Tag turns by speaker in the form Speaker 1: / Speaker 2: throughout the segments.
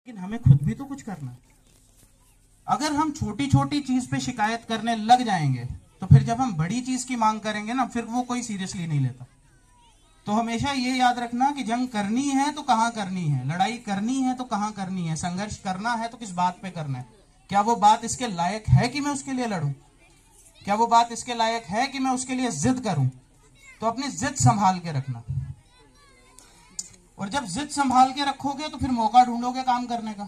Speaker 1: लेकिन हमें खुद भी तो कुछ करना है। अगर हम छोटी छोटी चीज पे शिकायत करने लग जाएंगे तो फिर जब हम बड़ी चीज की मांग करेंगे ना, फिर वो कोई सीरियसली नहीं लेता। तो हमेशा ये याद रखना कि जंग करनी है तो कहां करनी है, लड़ाई करनी है तो कहां करनी है, संघर्ष करना है तो किस बात पे करना है। क्या वो बात इसके लायक है कि मैं उसके लिए लड़ूं? क्या वो बात इसके लायक है कि मैं उसके लिए जिद करूं? तो अपनी जिद संभाल के रखना। और जब जिद संभाल के रखोगे तो फिर मौका ढूंढोगे काम करने का।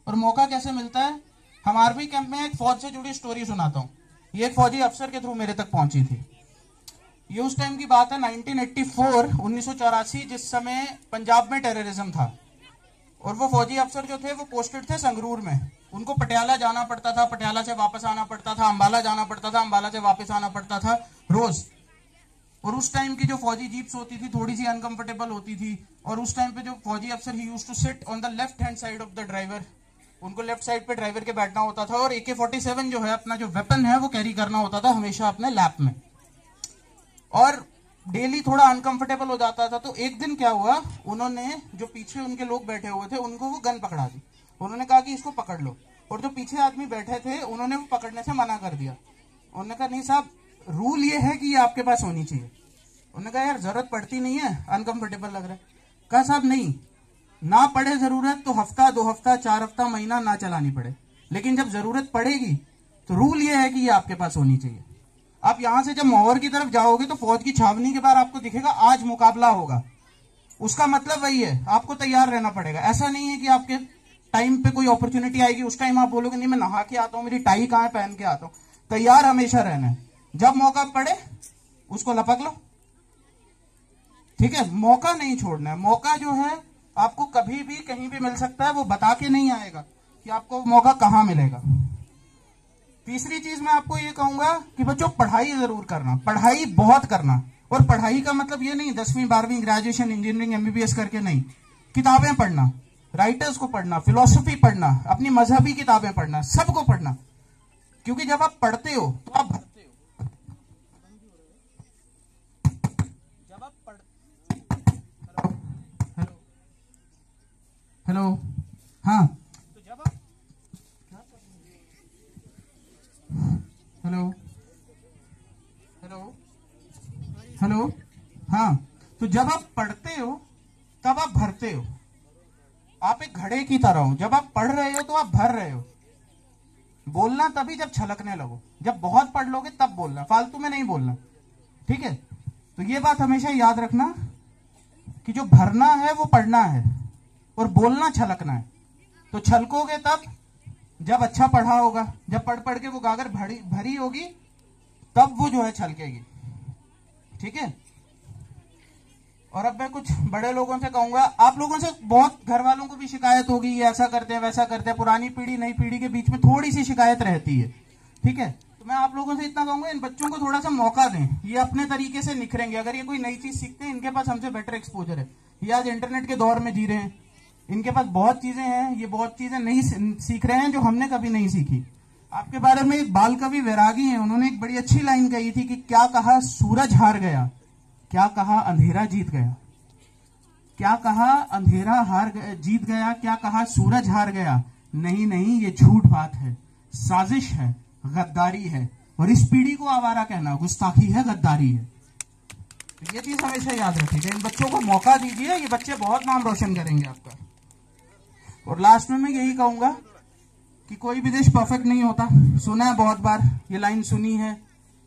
Speaker 1: और मौका कैसे मिलता है? हम आर्मी कैंप में एक फौज से जुड़ी स्टोरी सुनाता हूँ। ये एक फौजी अफसर के थ्रू मेरे तक पहुंची थी। ये उस टाइम की बात है 1984 1984, जिस समय पंजाब में टेररिज्म था। और वो फौजी अफसर जो थे वो पोस्टेड थे संगरूर में। उनको पटियाला जाना पड़ता था, पटियाला से वापस आना पड़ता था, अंबाला जाना पड़ता था, अंबाला से वापस आना पड़ता था रोज। और उस टाइम की जो फौजी जीप्स होती थी थोड़ी सी अनकंफर्टेबल होती थी। और उस टाइम पे जो फौजी अफसर ही used to sit on the left hand side of the driver. उनको लेफ्ट साइड पे ड्राइवर के बैठना होता था और AK-47 जो है अपना जो वेपन है वो कैरी करना होता था हमेशा अपने लैप में। और डेली थोड़ा अनकंफर्टेबल हो जाता था। तो एक दिन क्या हुआ, उन्होंने जो पीछे उनके लोग बैठे हुए थे उनको वो गन पकड़ा दी। उन्होंने कहा कि इसको पकड़ लो। और जो पीछे आदमी बैठे थे उन्होंने वो पकड़ने से मना कर दिया। उन्होंने कहा नहीं साहब, रूल ये है कि ये आपके पास होनी चाहिए। उन्होंने कहा यार जरूरत पड़ती नहीं है, अनकंफर्टेबल लग रहा है। कहा साहब नहीं, ना पड़े जरूरत तो हफ्ता 2 हफ्ता 4 हफ्ता महीना ना चलानी पड़े, लेकिन जब जरूरत पड़ेगी तो रूल ये है कि ये आपके पास होनी चाहिए। आप यहां से जब मोहर की तरफ जाओगे तो फौज की छावनी के बाहर आपको दिखेगा आज मुकाबला होगा। उसका मतलब वही है, आपको तैयार रहना पड़ेगा। ऐसा नहीं है कि आपके टाइम पे कोई अपॉर्चुनिटी आएगी उस टाइम आप बोलोगे नहीं मैं नहा के आता हूं, मेरी टाई कहां है, पहन के आता हूं। तैयार हमेशा रहना है। जब मौका पड़े उसको लपक लो, ठीक है। मौका नहीं छोड़ना है। मौका जो है आपको कभी भी कहीं भी मिल सकता है, वो बता के नहीं आएगा कि आपको मौका कहां मिलेगा। तीसरी चीज मैं आपको ये कहूंगा कि बच्चों पढ़ाई जरूर करना, पढ़ाई बहुत करना। और पढ़ाई का मतलब ये नहीं 10वीं 12वीं ग्रेजुएशन इंजीनियरिंग MBBS करके नहीं। किताबें पढ़ना, राइटर्स को पढ़ना, फिलोसफी पढ़ना, अपनी मजहबी किताबें पढ़ना, सबको पढ़ना। क्योंकि जब आप पढ़ते हो तो आप भरते हो। जब आप हेलो हाँ, तो जब आप हेलो हेलो हेलो हाँ, तो जब आप पढ़ते हो तब आप भरते हो। आप एक घड़े की तरह हो, जब आप पढ़ रहे हो तो आप भर रहे हो। बोलना तभी जब छलकने लगो, जब बहुत पढ़ लोगे तब बोलना, फालतू में नहीं बोलना, ठीक है। तो ये बात हमेशा याद रखना कि जो भरना है वो पढ़ना है और बोलना छलकना है। तो छलकोगे तब जब अच्छा पढ़ा होगा, जब पढ़ पढ़ के वो गागर भरी होगी तब वो जो है छलकेगी, ठीक है। और अब मैं कुछ बड़े लोगों से कहूंगा, आप लोगों से बहुत घर वालों को भी शिकायत होगी, ये ऐसा करते हैं वैसा करते हैं। पुरानी पीढ़ी नई पीढ़ी के बीच में थोड़ी सी शिकायत रहती है, ठीक है। तो मैं आप लोगों से इतना कहूंगा, इन बच्चों को थोड़ा सा मौका दें, ये अपने तरीके से निखरेंगे। अगर ये कोई नई चीज सीखते हैं, इनके पास हमसे बेटर एक्सपोजर है। ये आज इंटरनेट के दौर में जी रहे हैं, इनके पास बहुत चीजें हैं, ये बहुत चीजें नहीं सीख रहे हैं जो हमने कभी नहीं सीखी। आपके बारे में एक बाल कवि वैरागी हैं, उन्होंने एक बड़ी अच्छी लाइन कही थी कि क्या कहा सूरज हार गया, क्या कहा अंधेरा जीत गया। क्या कहा अंधेरा जीत गया, क्या कहा सूरज हार गया। नहीं नहीं, ये झूठ बात है, साजिश है, गद्दारी है। और इस पीढ़ी को आवारा कहना गुस्ताखी है, गद्दारी है। तो ये चीज हमेशा याद रखिएगा। इन बच्चों को मौका दीजिए, ये बच्चे बहुत नाम रोशन करेंगे आपका। और लास्ट में मैं यही कहूंगा कि कोई भी देश परफेक्ट नहीं होता। सुना है बहुत बार, ये लाइन सुनी है।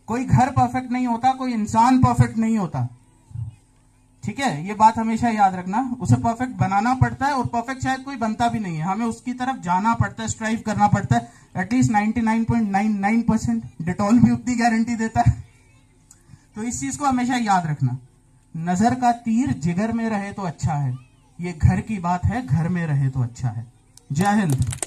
Speaker 1: कोई घर परफेक्ट नहीं होता, कोई इंसान परफेक्ट नहीं होता, ठीक है। ये बात हमेशा याद रखना। उसे परफेक्ट बनाना पड़ता है और परफेक्ट शायद कोई बनता भी नहीं है, हमें उसकी तरफ जाना पड़ता है, स्ट्राइव करना पड़ता है। एटलीस्ट 99.99%। डिटॉल भी उतनी गारंटी देता है। तो इस चीज को हमेशा याद रखना, नजर का तीर जिगर में रहे तो अच्छा है, ये घर की बात है, घर में रहे तो अच्छा है। जय हिंद।